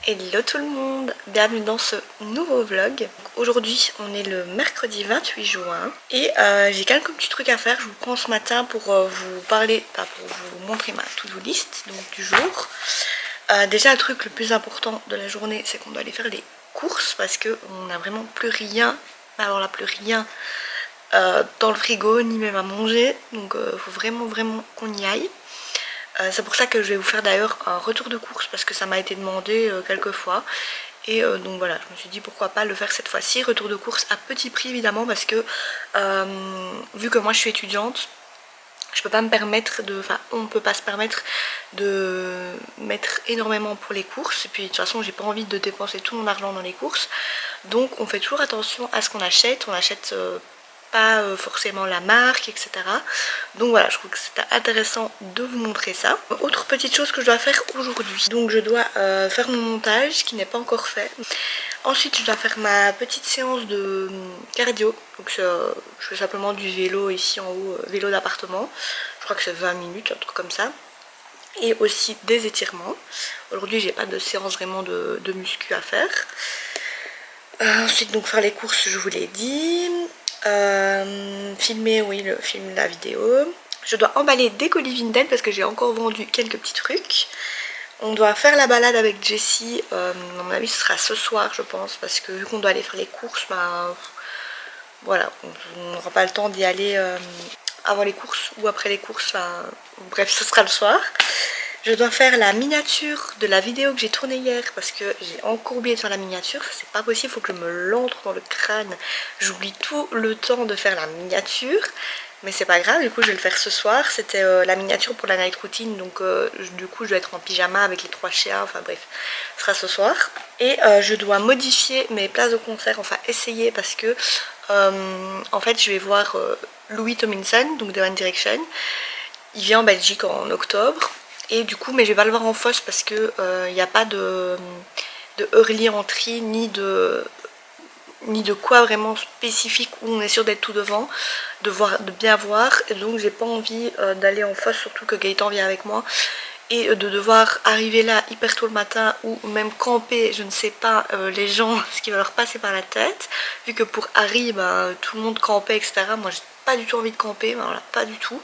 Hello tout le monde, bienvenue dans ce nouveau vlog. Aujourd'hui on est le mercredi 28 juin et j'ai quelques petits trucs à faire. Je vous prends ce matin pour vous parler, enfin pour vous montrer ma to-do list donc du jour. Déjà le truc le plus important de la journée c'est qu'on doit aller faire les courses parce qu'on n'a vraiment plus rien, alors là plus rien dans le frigo ni même à manger, donc il faut vraiment qu'on y aille. C'est pour ça que je vais vous faire d'ailleurs un retour de course parce que ça m'a été demandé quelques fois. Et donc voilà, je me suis dit pourquoi pas le faire cette fois-ci. Retour de course à petit prix évidemment parce que vu que moi je suis étudiante, je peux pas me permettre de, enfin on peut pas se permettre de mettre énormément pour les courses. Et puis de toute façon j'ai pas envie de dépenser tout mon argent dans les courses. Donc on fait toujours attention à ce qu'on achète. On achète pas forcément la marque, etc. Donc voilà, je trouve que c'était intéressant de vous montrer ça. Autre petite chose que je dois faire aujourd'hui. Donc je dois faire mon montage qui n'est pas encore fait. Ensuite je dois faire ma petite séance de cardio. Donc je fais simplement du vélo ici en haut, vélo d'appartement. Je crois que c'est 20 minutes, un truc comme ça. Et aussi des étirements. Aujourd'hui j'ai pas de séance vraiment de muscu à faire. Ensuite donc faire les courses, je vous l'ai dit. Filmer, oui, le film, la vidéo. Je dois emballer des colis Vinted parce que j'ai encore vendu quelques petits trucs. On doit faire la balade avec Jessie. À mon avis ce sera ce soir je pense, parce que vu qu'on doit aller faire les courses, ben voilà, on n'aura pas le temps d'y aller avant les courses ou après les courses, enfin, bref ce sera le soir. Je dois faire la miniature de la vidéo que j'ai tournée hier parce que j'ai encore oublié de faire la miniature. Ça c'est pas possible, il faut que je me l'entre dans le crâne. J'oublie tout le temps de faire la miniature. Mais c'est pas grave, du coup je vais le faire ce soir. C'était la miniature pour la night routine. Donc du coup je dois être en pyjama avec les 3 chiens. Enfin bref, ce sera ce soir. Et je dois modifier mes places de concert. Enfin essayer parce que en fait je vais voir Louis Tomlinson, donc de One Direction. Il vient en Belgique en octobre. Et du coup, mais je vais pas le voir en fosse parce que il n'y a pas de early entry ni de quoi vraiment spécifique où on est sûr d'être tout devant, de bien voir. Et donc j'ai pas envie d'aller en fosse, surtout que Gaëtan vient avec moi. Et de devoir arriver là hyper tôt le matin ou même camper, je ne sais pas les gens, ce qui va leur passer par la tête. Vu que pour Harry, ben, tout le monde campait, etc. Moi j'ai pas du tout envie de camper, ben, voilà, pas du tout.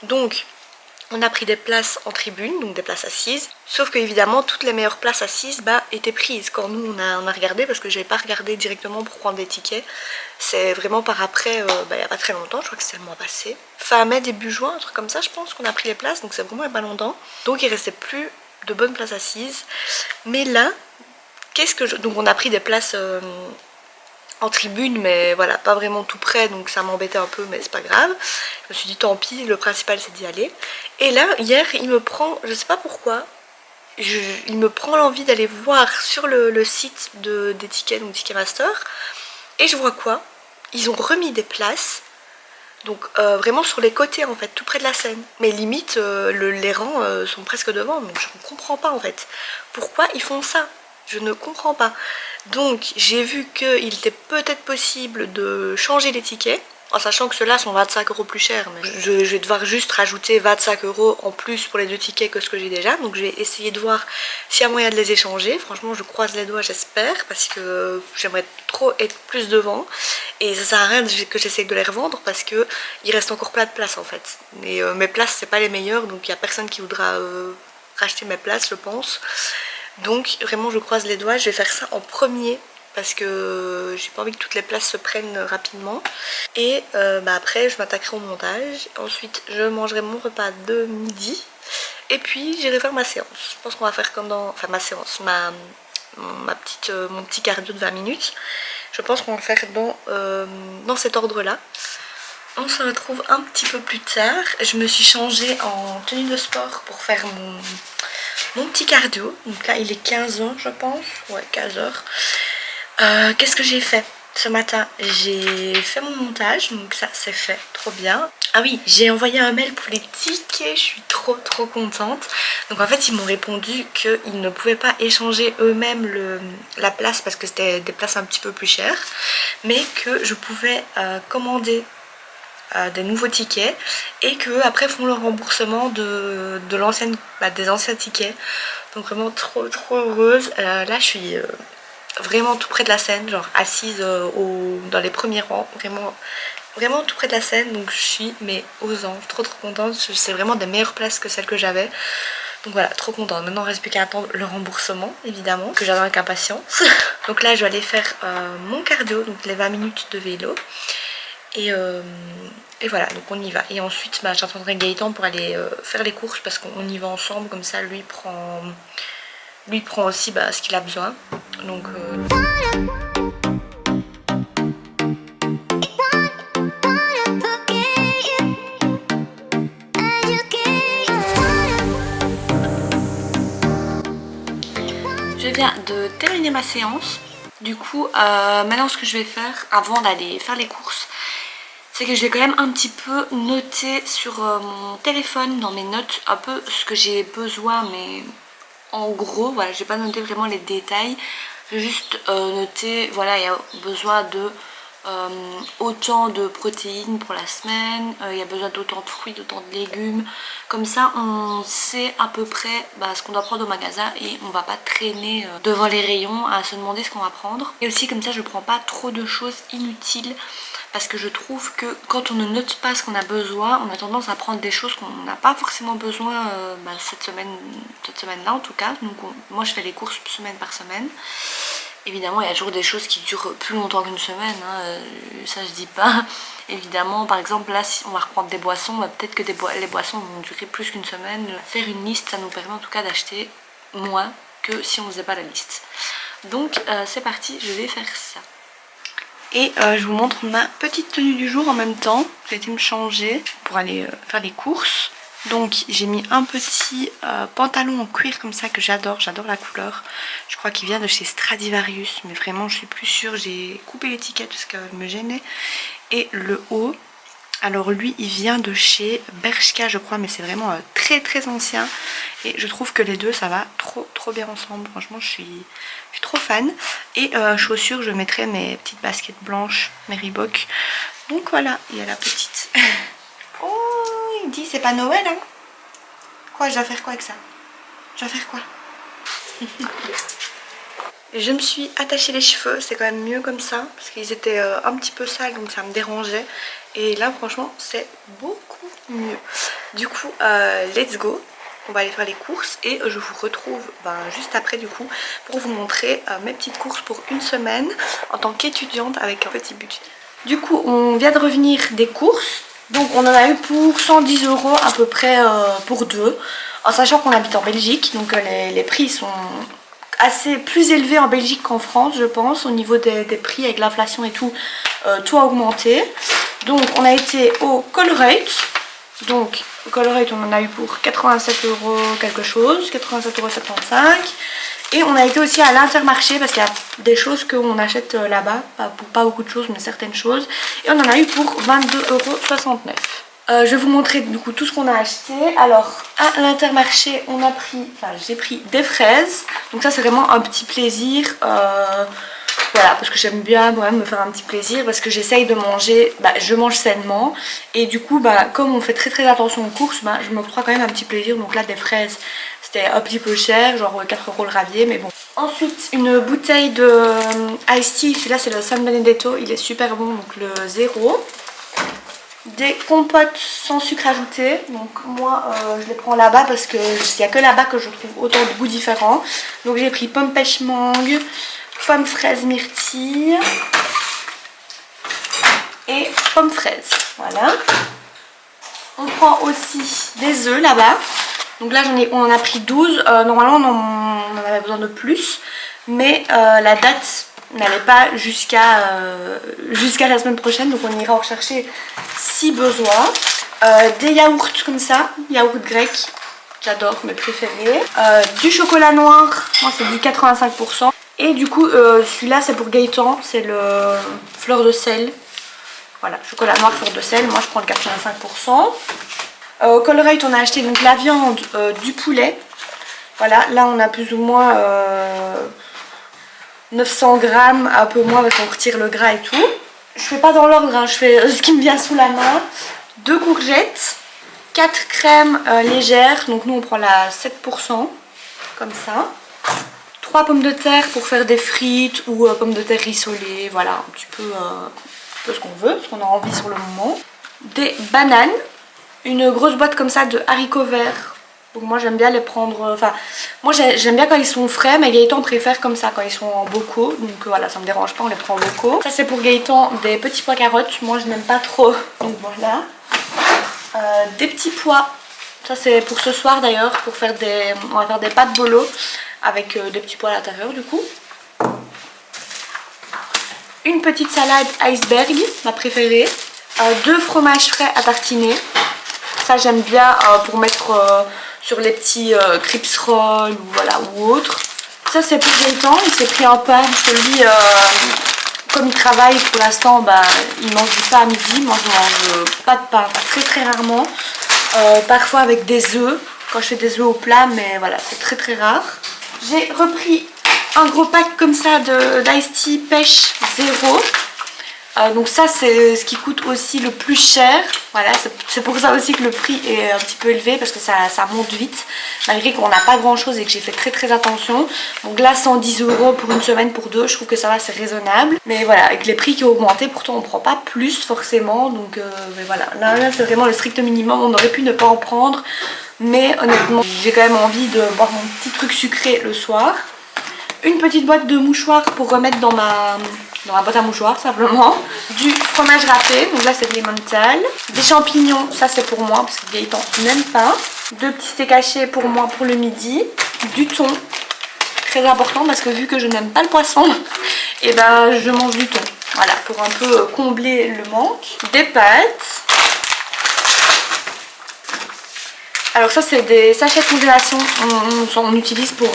Donc on a pris des places en tribune, donc des places assises. Sauf que évidemment toutes les meilleures places assises étaient prises quand nous on a regardé, parce que j'avais pas regardé directement pour prendre des tickets. C'est vraiment par après, il n'y a pas très longtemps, je crois que c'était le mois passé. Fin mai, début juin, un truc comme ça je pense qu'on a pris les places, donc c'est vraiment pas longtemps. Donc il restait plus de bonnes places assises. Mais là, donc on a pris des places en tribune, mais voilà, pas vraiment tout près, donc ça m'embêtait un peu, mais c'est pas grave. Je me suis dit tant pis, le principal c'est d'y aller. Et là hier il me prend, je sais pas pourquoi, il me prend l'envie d'aller voir sur le site des tickets, donc Ticketmaster, et je vois quoi, ils ont remis des places, donc vraiment sur les côtés en fait, tout près de la scène, mais limite les rangs sont presque devant, donc je ne comprends pas en fait pourquoi ils font ça. Je ne comprends pas. Donc j'ai vu qu'il était peut-être possible de changer les tickets, en sachant que ceux-là sont 25 € plus chers, mais je vais devoir juste rajouter 25 € en plus pour les 2 tickets que ce que j'ai déjà. Donc je vais essayer de voir s'il y a moyen de les échanger. Franchement je croise les doigts, j'espère, parce que j'aimerais trop être plus devant. Et ça sert à rien que j'essaye de les revendre parce que il reste encore plein de places en fait. Et mes places c'est pas les meilleures, donc il n'y a personne qui voudra racheter mes places je pense. Donc vraiment je croise les doigts, je vais faire ça en premier parce que j'ai pas envie que toutes les places se prennent rapidement. Et après je m'attaquerai au montage. Ensuite je mangerai mon repas de midi et puis j'irai faire ma séance. Je pense qu'on va faire comme dans, enfin ma séance, mon petit cardio de 20 minutes. Je pense qu'on va le faire dans cet ordre là. On se retrouve un petit peu plus tard. Je me suis changée en tenue de sport pour faire mon petit cardio. Donc là il est 15h je pense. Ouais, 15h. Qu'est-ce que j'ai fait ce matin? J'ai fait mon montage, donc ça c'est fait, trop bien. Ah oui, j'ai envoyé un mail pour les tickets, je suis trop contente. Donc en fait ils m'ont répondu qu'ils ne pouvaient pas échanger eux-mêmes la place parce que c'était des places un petit peu plus chères, mais que je pouvais commander des nouveaux tickets et que après font le remboursement de l'ancienne, des anciens tickets. Donc vraiment trop heureuse. Là je suis vraiment tout près de la scène, genre assise dans les premiers rangs, vraiment tout près de la scène. Donc je suis mais aux anges, trop contente. C'est vraiment des meilleures places que celles que j'avais. Donc voilà, trop contente. Maintenant il ne reste plus qu'à attendre le remboursement évidemment, que j'attends avec impatience. Donc là je vais aller faire mon cardio, donc les 20 minutes de vélo. Et voilà, donc on y va. Et ensuite j'attendrai Gaëtan pour aller faire les courses parce qu'on y va ensemble. Comme ça lui prend aussi ce qu'il a besoin. Donc je viens de terminer ma séance. Du coup maintenant ce que je vais faire avant d'aller faire les courses, c'est que je vais quand même un petit peu noter sur mon téléphone, dans mes notes, un peu ce que j'ai besoin, mais en gros, voilà, je vais pas noter vraiment les détails. Je vais juste noter, voilà, il y a besoin de autant de protéines pour la semaine, il y a besoin d'autant de fruits, d'autant de légumes. Comme ça, on sait à peu près ce qu'on doit prendre au magasin et on va pas traîner devant les rayons à se demander ce qu'on va prendre. Et aussi comme ça, je prends pas trop de choses inutiles. Parce que je trouve que quand on ne note pas ce qu'on a besoin, on a tendance à prendre des choses qu'on n'a pas forcément besoin cette semaine-là en tout cas. Donc moi je fais les courses semaine par semaine. Évidemment il y a toujours des choses qui durent plus longtemps qu'une semaine, hein, ça je dis pas. Évidemment par exemple là si on va reprendre des boissons, peut-être que les boissons vont durer plus qu'une semaine. Faire une liste ça nous permet en tout cas d'acheter moins que si on ne faisait pas la liste. Donc c'est parti, je vais faire ça. Et je vous montre ma petite tenue du jour en même temps. J'ai été me changer pour aller faire les courses. Donc j'ai mis un petit pantalon en cuir comme ça que j'adore la couleur. Je crois qu'il vient de chez Stradivarius, mais vraiment je suis plus sûre. J'ai coupé l'étiquette parce qu'elle me gênait. Et le haut, alors lui il vient de chez Bershka je crois, mais c'est vraiment très ancien. Et je trouve que les deux ça va trop bien ensemble. Franchement je suis trop fan. Et chaussures, je mettrai mes petites baskets blanches, mes Reebok. Donc voilà, il y a la petite. Oh, il dit c'est pas Noël hein. Quoi, je dois faire quoi avec ça? Je dois faire quoi? Je me suis attaché les cheveux, c'est quand même mieux comme ça. Parce qu'ils étaient un petit peu sales, donc ça me dérangeait. Et là franchement c'est beaucoup mieux. Du coup let's go. On va aller faire les courses et je vous retrouve juste après du coup pour vous montrer mes petites courses pour une semaine en tant qu'étudiante avec un petit budget. Du coup on vient de revenir des courses, donc on en a eu pour 110 € à peu près pour deux, en sachant qu'on habite en Belgique, donc les prix sont assez plus élevés en Belgique qu'en France je pense, au niveau des prix avec l'inflation et tout, tout a augmenté. Donc on a été au Colruyt. Donc au Colruyt on en a eu pour 87 € quelque chose, 87,75 €. Et on a été aussi à l'Intermarché parce qu'il y a des choses qu'on achète là-bas, pas beaucoup de choses mais certaines choses. Et on en a eu pour 22,69 €. Je vais vous montrer du coup tout ce qu'on a acheté. Alors à l'Intermarché on a pris, j'ai pris des fraises. Donc ça c'est vraiment un petit plaisir. Voilà, parce que j'aime bien quand même me faire un petit plaisir, parce que j'essaye de manger, je mange sainement. Et du coup, comme on fait très attention aux courses, je m'octroie quand même un petit plaisir. Donc là, des fraises, c'était un petit peu cher, genre 4 € le ravier, mais bon. Ensuite, une bouteille de Ice Tea, celui-là c'est le San Benedetto, il est super bon, donc le 0. Des compotes sans sucre ajouté, donc moi je les prends là-bas parce qu'il n'y a que là-bas que je trouve autant de goûts différents. Donc j'ai pris pomme pêche mangue, pomme fraise myrtille et pomme fraise, voilà. On prend aussi des œufs là-bas, donc là on en a pris 12, normalement on en avait besoin de plus, mais la date n'allait pas jusqu'à la semaine prochaine, donc on ira en rechercher si besoin. Des yaourts comme ça, yaourt grec, j'adore, mes préférés. Du chocolat noir, moi c'est du 85%. Et du coup celui-là c'est pour Gaëtan, c'est le fleur de sel. Voilà, chocolat noir, fleur de sel, moi je prends le 85%. Au Colruyt on a acheté donc la viande, du poulet. Voilà, là on a plus ou moins 900 grammes, un peu moins parce qu'on retire le gras et tout. je fais pas dans l'ordre, hein, je fais ce qui me vient sous la main. 2 courgettes, 4 crèmes légères, donc nous on prend la 7%, comme ça. 3 pommes de terre pour faire des frites ou pommes de terre rissolées, voilà, un petit peu ce qu'on veut, ce qu'on a envie sur le moment. Des bananes, une grosse boîte comme ça de haricots verts. Donc moi j'aime bien les prendre, enfin moi j'aime bien quand ils sont frais, mais Gaëtan préfère comme ça quand ils sont en bocaux. Donc voilà, ça me dérange pas, on les prend en bocaux. Ça c'est pour Gaëtan des petits pois carottes, moi je n'aime pas trop, donc voilà. Des petits pois, ça c'est pour ce soir d'ailleurs, pour faire on va faire des pâtes bolo avec des petits pois à l'intérieur du coup. Une petite salade iceberg, ma préférée. 2 fromages frais à tartiner. Ça j'aime bien pour mettre sur les petits crips rolls ou, voilà, ou autre. Ça c'est pour Gaëtan, il s'est pris un pain parce que lui, comme il travaille pour l'instant, bah, il mange du pain à midi. Moi je mange pas de pain, très très rarement. Parfois avec des œufs, quand je fais des œufs au plat, mais voilà, c'est très très rare. J'ai repris un gros pack comme ça d'ice tea pêche 0. Donc ça c'est ce qui coûte aussi le plus cher. Voilà, c'est pour ça aussi que le prix est un petit peu élevé, parce que ça monte vite, malgré qu'on n'a pas grand chose et que j'ai fait très très attention. Donc là 110 € pour une semaine pour 2, je trouve que ça va, c'est raisonnable. Mais voilà, avec les prix qui ont augmenté, pourtant on ne prend pas plus forcément. Donc mais voilà, là c'est vraiment le strict minimum. On aurait pu ne pas en prendre, mais honnêtement j'ai quand même envie de boire mon petit truc sucré le soir. Une petite boîte de mouchoirs pour remettre dans ma boîte à mouchoirs simplement. Du fromage râpé, donc là c'est de l'emmental. Des champignons, ça c'est pour moi parce que Gaëtan n'aime pas. 2 petits steaks hachés pour moi pour le midi. Du thon, très important parce que vu que je n'aime pas le poisson, et ben je mange du thon. Voilà, pour un peu combler le manque. Des pâtes. Alors ça c'est des sachets de congélation, on utilise pour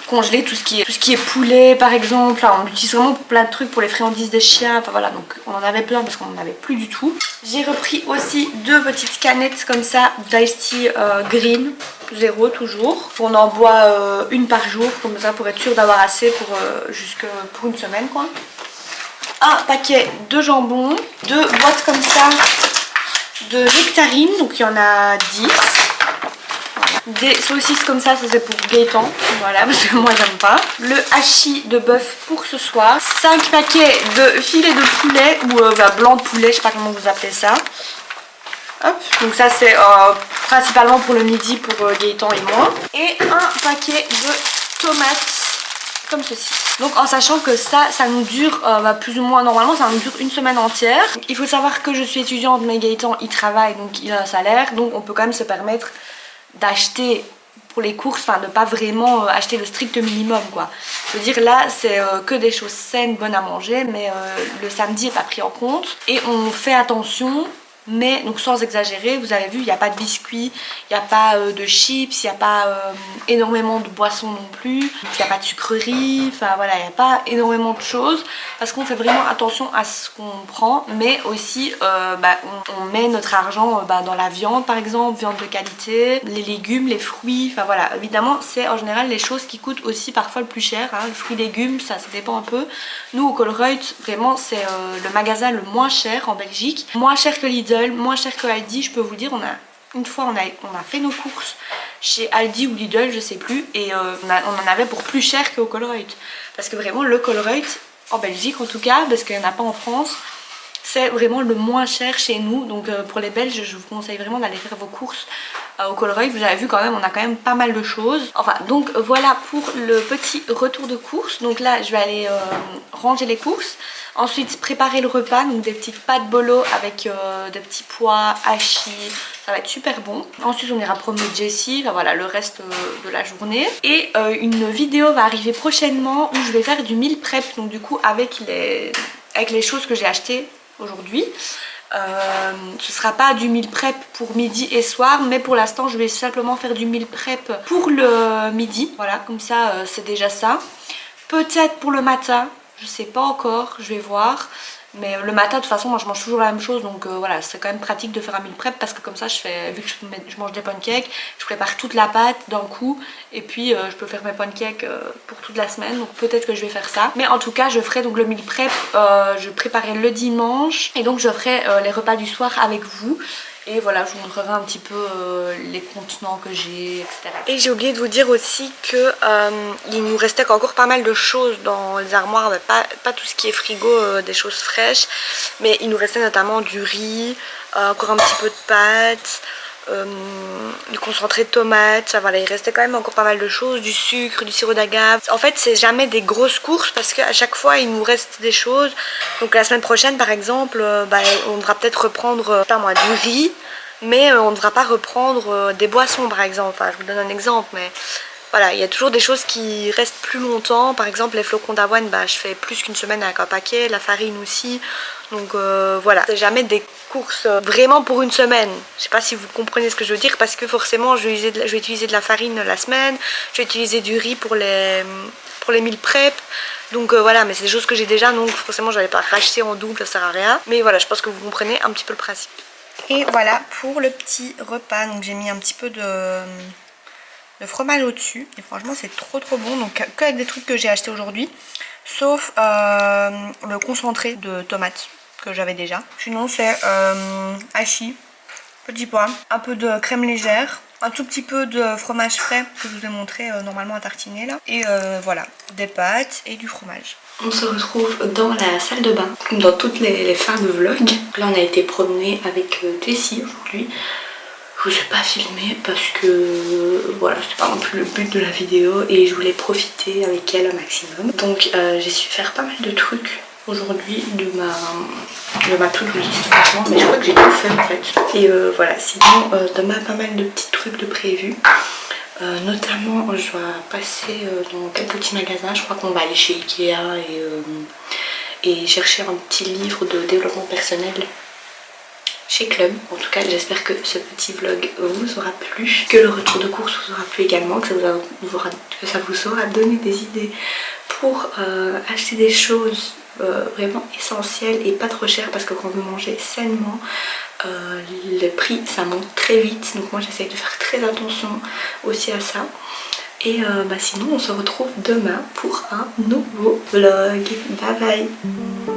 congeler tout ce qui est poulet par exemple. Là, on l'utilise vraiment pour plein de trucs, pour les friandises des chiens, enfin voilà, donc on en avait plein parce qu'on n'en avait plus du tout. J'ai repris aussi 2 petites canettes comme ça d'ice tea green, 0 toujours. On en boit une par jour comme ça pour être sûr d'avoir assez pour une semaine quoi. Un paquet de jambon, 2 boîtes comme ça de nectarines, donc il y en a 10. Des saucisses comme ça c'est pour Gaëtan, voilà, parce que moi j'aime pas. Le hachis de bœuf pour ce soir. 5 paquets de filets de poulet, ou blanc de poulet, je sais pas comment vous appelez ça. Hop, donc ça c'est principalement pour le midi pour Gaëtan et moi. Et un paquet de tomates comme ceci. Donc en sachant que ça nous dure plus ou moins, normalement ça nous dure une semaine entière. Il faut savoir que je suis étudiante, mais Gaëtan il travaille, donc il a un salaire, donc on peut quand même se permettre d'acheter pour les courses, enfin de pas vraiment acheter le strict minimum quoi. Je veux dire là c'est que des choses saines, bonnes à manger, mais le samedi est pas pris en compte et on fait attention. Mais donc sans exagérer, vous avez vu, il n'y a pas de biscuits, il n'y a pas de chips, il n'y a pas énormément de boissons non plus, il n'y a pas de sucreries, enfin voilà, il n'y a pas énormément de choses parce qu'on fait vraiment attention à ce qu'on prend, mais aussi on met notre argent dans la viande par exemple, viande de qualité, les légumes, les fruits, enfin voilà, évidemment c'est en général les choses qui coûtent aussi parfois le plus cher, hein. Le fruit légumes, ça dépend un peu. Nous au Colruyt, vraiment c'est le magasin le moins cher en Belgique, moins cher que Lidl, moins cher que Aldi, je peux vous le dire. Une fois on a fait nos courses chez Aldi ou Lidl, je sais plus, et on en avait pour plus cher qu'au Colruyt, parce que vraiment le Colruyt en Belgique en tout cas, parce qu'il n'y en a pas en France, c'est vraiment le moins cher chez nous. Donc pour les Belges, je vous conseille vraiment d'aller faire vos courses au Colruyt. Vous avez vu quand même, on a quand même pas mal de choses. Enfin donc voilà pour le petit retour de course. Donc là je vais aller ranger les courses. Ensuite préparer le repas, donc des petites pâtes bolo avec des petits pois hachis, ça va être super bon. Ensuite on ira promener Jessie, enfin voilà le reste de la journée. Et une vidéo va arriver prochainement où je vais faire du meal prep, donc du coup avec les choses que j'ai achetées aujourd'hui. Ce sera pas du meal prep pour midi et soir, mais pour l'instant je vais simplement faire du meal prep pour le midi. Voilà, comme ça c'est déjà ça. Peut-être pour le matin, je sais pas encore, je vais voir. Mais le matin de toute façon moi je mange toujours la même chose, donc voilà, c'est quand même pratique de faire un meal prep parce que comme ça vu que je mange des pancakes, je prépare toute la pâte d'un coup et puis je peux faire mes pancakes pour toute la semaine, donc peut-être que je vais faire ça. Mais en tout cas je ferai donc le meal prep, je préparerai le dimanche et donc je ferai les repas du soir avec vous. Et voilà, je vous montrerai un petit peu les contenants que j'ai, etc. Et j'ai oublié de vous dire aussi que il nous restait encore pas mal de choses dans les armoires, mais pas tout ce qui est frigo, des choses fraîches, mais il nous restait notamment du riz, encore un petit peu de pâtes, du concentré de tomates, ça, voilà, il restait quand même encore pas mal de choses, du sucre, du sirop d'agave. En fait c'est jamais des grosses courses parce qu'à chaque fois il nous reste des choses. Donc la semaine prochaine par exemple, on devra peut-être reprendre du riz, mais on ne devra pas reprendre des boissons par exemple. Enfin, je vous donne un exemple, mais voilà, il y a toujours des choses qui restent plus longtemps. Par exemple les flocons d'avoine, je fais plus qu'une semaine avec un paquet, la farine aussi. Donc voilà, c'est jamais des courses vraiment pour une semaine. Je sais pas si vous comprenez ce que je veux dire, parce que forcément je vais utiliser de la farine la semaine, je vais utiliser du riz pour les meal prep. Donc voilà, mais c'est des choses que j'ai déjà, donc forcément je n'allais pas racheter en double, ça sert à rien. Mais voilà, je pense que vous comprenez un petit peu le principe. Et voilà pour le petit repas, donc j'ai mis un petit peu de fromage au-dessus et franchement c'est trop bon, donc que des trucs que j'ai acheté aujourd'hui, sauf le concentré de tomates que j'avais déjà. Sinon c'est hachis, petit pois, un peu de crème légère, un tout petit peu de fromage frais que je vous ai montré normalement à tartiner là, et voilà, des pâtes et du fromage. On se retrouve dans la salle de bain, comme dans toutes les fins de vlog. Là on a été promener avec Jessie aujourd'hui. Je vous ai pas filmé parce que voilà, c'est pas non plus le but de la vidéo et je voulais profiter avec elle au maximum. Donc j'ai su faire pas mal de trucs aujourd'hui de ma to-do list franchement, mais je crois que j'ai tout fait en fait. Et voilà, sinon demain pas mal de petits trucs de prévus. Notamment je dois passer dans quelques petits magasins, je crois qu'on va aller chez Ikea et chercher un petit livre de développement personnel chez Club. En tout cas j'espère que ce petit vlog vous aura plu, que le retour de course vous aura plu également, que ça vous aura donné des idées pour acheter des choses vraiment essentielles et pas trop chères, parce que quand vous mangez sainement le prix ça monte très vite, donc moi j'essaye de faire très attention aussi à ça. Et sinon on se retrouve demain pour un nouveau vlog. Bye bye.